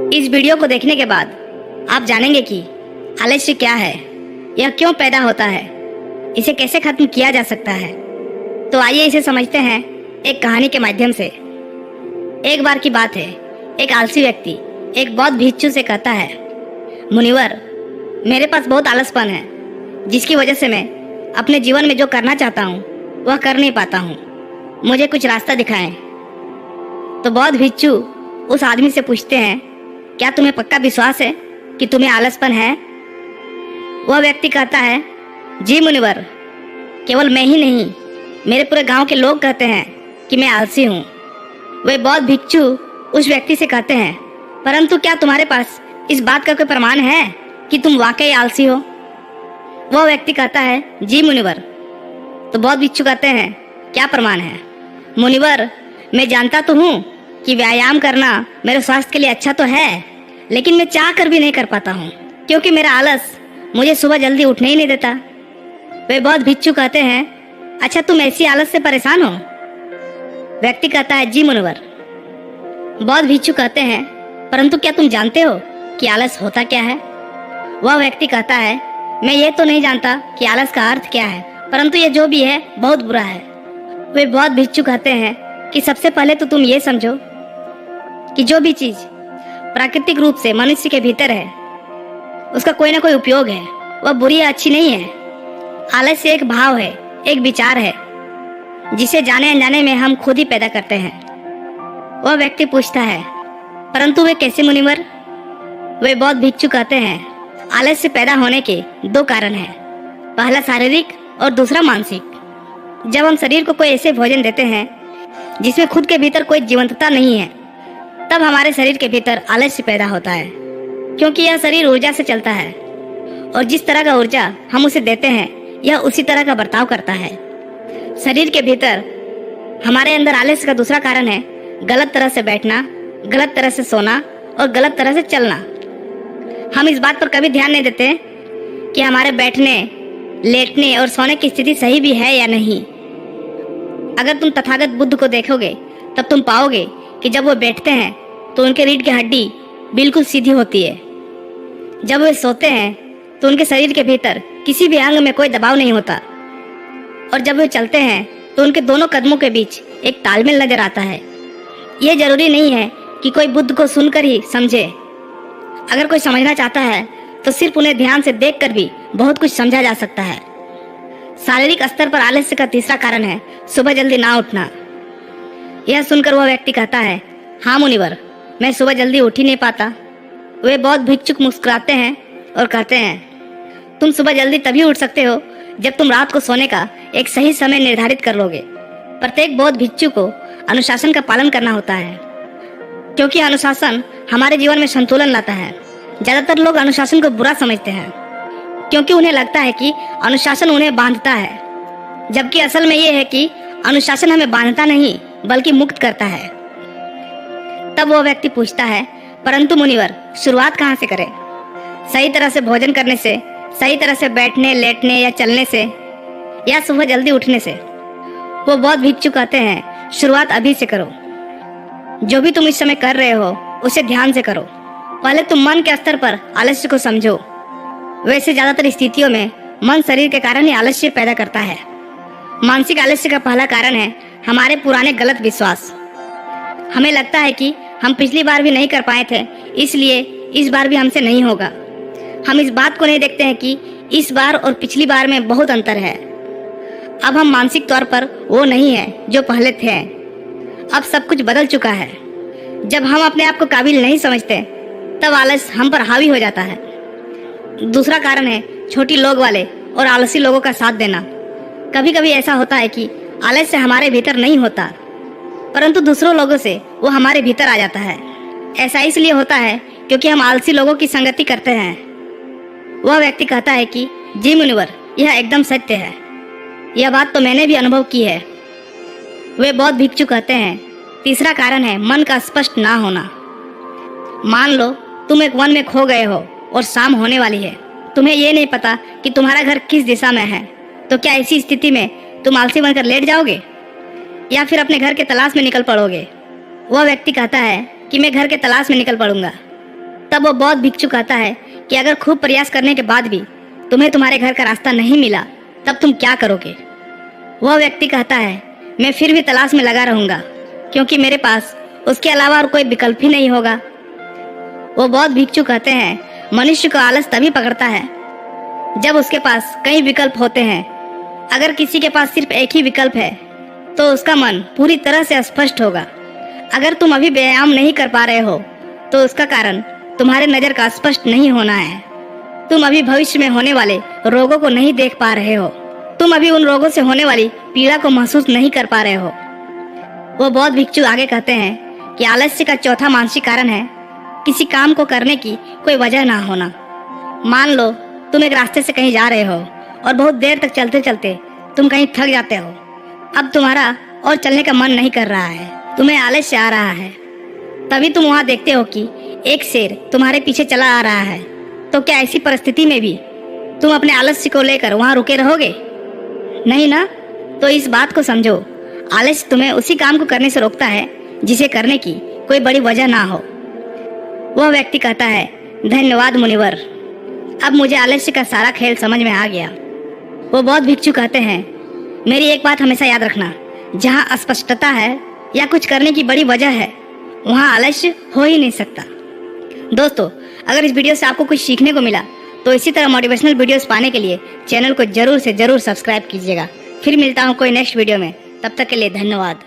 इस वीडियो को देखने के बाद आप जानेंगे कि आलस्य क्या है, यह क्यों पैदा होता है, इसे कैसे खत्म किया जा सकता है। तो आइए इसे समझते हैं एक कहानी के माध्यम से। एक बार की बात है, एक आलसी व्यक्ति एक बौद्ध भिक्षु से कहता है, मुनिवर, मेरे पास बहुत आलसपन है, जिसकी वजह से मैं अपने जीवन में जो करना चाहता हूँ वह कर नहीं पाता हूँ। मुझे कुछ रास्ता दिखाएं। तो बौद्ध भिक्षु उस आदमी से पूछते हैं, क्या तुम्हें पक्का विश्वास है कि तुम्हें आलसपन है? वह व्यक्ति कहता है, जी मुनिवर, केवल मैं ही नहीं, मेरे पूरे गांव के लोग कहते हैं कि मैं आलसी हूँ। वे बौद्ध भिक्षु उस व्यक्ति से कहते हैं, परंतु क्या तुम्हारे पास इस बात का कोई प्रमाण है कि तुम वाकई आलसी हो? वह व्यक्ति कहता है, जी मुनिवर। तो बौद्ध भिक्षु कहते हैं, क्या प्रमाण है? मुनिवर, मैं जानता तो हूँ कि व्यायाम करना मेरे स्वास्थ्य के लिए अच्छा तो है, लेकिन मैं चाह कर भी नहीं कर पाता हूँ, क्योंकि मेरा आलस मुझे सुबह जल्दी उठने ही नहीं देता। वे बौद्ध भिक्षु कहते हैं, अच्छा तुम ऐसी आलस से परेशान हो? व्यक्ति कहता है, जी मुनिवर। बौद्ध भिक्षु कहते हैं, परंतु क्या तुम जानते हो कि आलस होता क्या है? वह व्यक्ति कहता है, मैं ये तो नहीं जानता कि आलस का अर्थ क्या है, परंतु ये जो भी है बहुत बुरा है। वे बौद्ध भिक्षु कहते हैं कि सबसे पहले तो तुम ये समझो कि जो भी चीज प्राकृतिक रूप से मनुष्य के भीतर है उसका कोई ना कोई उपयोग है, वह बुरी या अच्छी नहीं है। आलस्य एक भाव है, एक विचार है, जिसे जाने अनजाने में हम खुद ही पैदा करते हैं। वह व्यक्ति पूछता है, परंतु वे कैसे मुनिवर? वे बौद्ध भिक्षु कहते हैं, आलस्य पैदा होने के दो कारण हैं, पहला शारीरिक और दूसरा मानसिक। जब हम शरीर को कोई ऐसे भोजन देते हैं जिसमें खुद के भीतर कोई जीवंतता नहीं है, तब हमारे शरीर के भीतर आलस्य पैदा होता है, क्योंकि यह शरीर ऊर्जा से चलता है और जिस तरह का ऊर्जा हम उसे देते हैं यह उसी तरह का बर्ताव करता है। शरीर के भीतर हमारे अंदर आलस्य का दूसरा कारण है गलत तरह से बैठना, गलत तरह से सोना और गलत तरह से चलना। हम इस बात पर कभी ध्यान नहीं देते कि हमारे बैठने, लेटने और सोने की स्थिति सही भी है या नहीं। अगर तुम तथागत बुद्ध को देखोगे तब तुम पाओगे कि जब वो बैठते हैं तो उनके रीढ़ की हड्डी बिल्कुल सीधी होती है। जब वे सोते हैं तो उनके शरीर के भीतर किसी भी अंग में कोई दबाव नहीं होता, और जब वे चलते हैं तो उनके दोनों कदमों के बीच एक तालमेल नजर आता है। यह जरूरी नहीं है कि कोई बुद्ध को सुनकर ही समझे। अगर कोई समझना चाहता है तो सिर्फ उन्हें ध्यान से देखकर भी बहुत कुछ समझा जा सकता है। शारीरिक स्तर पर आलस्य का तीसरा कारण है सुबह जल्दी ना उठना। यह सुनकर वह व्यक्ति कहता है, हाँ मुनिवर, मैं सुबह जल्दी उठ ही नहीं पाता। वे बौद्ध भिक्षुक मुस्कुराते हैं और कहते हैं, तुम सुबह जल्दी तभी उठ सकते हो जब तुम रात को सोने का एक सही समय निर्धारित कर लोगे। प्रत्येक बौद्ध भिक्षु को अनुशासन का पालन करना होता है, क्योंकि अनुशासन हमारे जीवन में संतुलन लाता है। ज्यादातर लोग अनुशासन को बुरा समझते हैं, क्योंकि उन्हें लगता है कि अनुशासन उन्हें बांधता है, जबकि असल में यह है कि अनुशासन हमें बांधता नहीं बल्कि मुक्त करता है। तब वह व्यक्ति पूछता है, परंतु मुनिवर, शुरुआत कहाँ से करें? सही तरह से भोजन करने से, सही तरह से बैठने, लेटने या चलने से, या सुबह जल्दी उठने से? वो बौद्ध भिक्षु कहते हैं, शुरुआत अभी से करो। जो भी तुम इस समय कर रहे हो उसे ध्यान से करो। पहले तुम मन के स्तर पर आलस्य को समझो। वैसे ज्यादातर स्थितियों में मन शरीर के कारण ही आलस्य पैदा करता है। मानसिक आलस्य का पहला कारण है हमारे पुराने गलत विश्वास। हमें लगता है कि हम पिछली बार भी नहीं कर पाए थे, इसलिए इस बार भी हमसे नहीं होगा। हम इस बात को नहीं देखते हैं कि इस बार और पिछली बार में बहुत अंतर है। अब हम मानसिक तौर पर वो नहीं है जो पहले थे। अब सब कुछ बदल चुका है। जब हम अपने आप को काबिल नहीं समझते तब आलस हम पर हावी हो जाता है। दूसरा कारण है छोटी लोग वाले और आलसी लोगों का साथ देना। कभी कभी ऐसा होता है कि आलस्य हमारे भीतर नहीं होता, परंतु दूसरों लोगों से वो हमारे भीतर आ जाता है। ऐसा इसलिए होता है क्योंकि हम आलसी लोगों की संगति करते हैं। वह व्यक्ति कहता है कि जी मुनिवर, यह एकदम सत्य है, यह बात तो मैंने भी अनुभव की है। वे बौद्ध भिक्षु कहते हैं, तीसरा कारण है मन का स्पष्ट ना होना। मान लो तुम एक वन में खो गए हो और शाम होने वाली है। तुम्हें ये नहीं पता कि तुम्हारा घर किस दिशा में है, तो क्या ऐसी स्थिति में तुम आलसी बनकर लेट जाओगे या फिर अपने घर के तलाश में निकल पड़ोगे? वह व्यक्ति कहता है कि मैं घर के तलाश में निकल पड़ूंगा। तब वो बौद्ध भिक्षु कहता है कि अगर खूब प्रयास करने के बाद भी तुम्हें तुम्हारे घर का रास्ता नहीं मिला तब तुम क्या करोगे। वह व्यक्ति कहता है, मैं फिर भी तलाश में लगा रहूंगा, क्योंकि मेरे पास उसके अलावा और कोई विकल्प ही नहीं होगा। वो बौद्ध भिक्षु कहते हैं, मनुष्य को आलस तभी पकड़ता है जब उसके पास कई विकल्प होते हैं। अगर किसी के पास सिर्फ एक ही विकल्प है तो उसका मन पूरी तरह से अस्पष्ट होगा। अगर तुम अभी व्यायाम नहीं कर पा रहे हो तो उसका कारण तुम्हारे नजर का स्पष्ट नहीं होना है। तुम अभी भविष्य में होने वाले रोगों को नहीं देख पा रहे हो। तुम अभी उन रोगों से होने वाली पीड़ा को महसूस नहीं कर पा रहे हो। वो बौद्ध भिक्षु आगे कहते हैं कि आलस्य का चौथा मानसिक कारण है किसी काम को करने की कोई वजह ना होना। मान लो तुम एक रास्ते से कहीं जा रहे हो और बहुत देर तक चलते चलते तुम कहीं थक जाते हो। अब तुम्हारा और चलने का मन नहीं कर रहा है, तुम्हें आलस्य आ रहा है। तभी तुम वहां देखते हो कि एक शेर तुम्हारे पीछे चला आ रहा है। तो क्या ऐसी परिस्थिति में भी तुम अपने आलस्य को लेकर वहां रुके रहोगे? नहीं ना। तो इस बात को समझो, आलस्य तुम्हें उसी काम को करने से रोकता है जिसे करने की कोई बड़ी वजह ना हो। वह व्यक्ति कहता है, धन्यवाद मुनिवर, अब मुझे आलस्य का सारा खेल समझ में आ गया। वो बौद्ध भिक्षु कहते हैं, मेरी एक बात हमेशा याद रखना, जहाँ अस्पष्टता है या कुछ करने की बड़ी वजह है वहाँ आलस्य हो ही नहीं सकता। दोस्तों, अगर इस वीडियो से आपको कुछ सीखने को मिला तो इसी तरह मोटिवेशनल वीडियोस पाने के लिए चैनल को जरूर से जरूर सब्सक्राइब कीजिएगा। फिर मिलता हूँ कोई नेक्स्ट वीडियो में, तब तक के लिए धन्यवाद।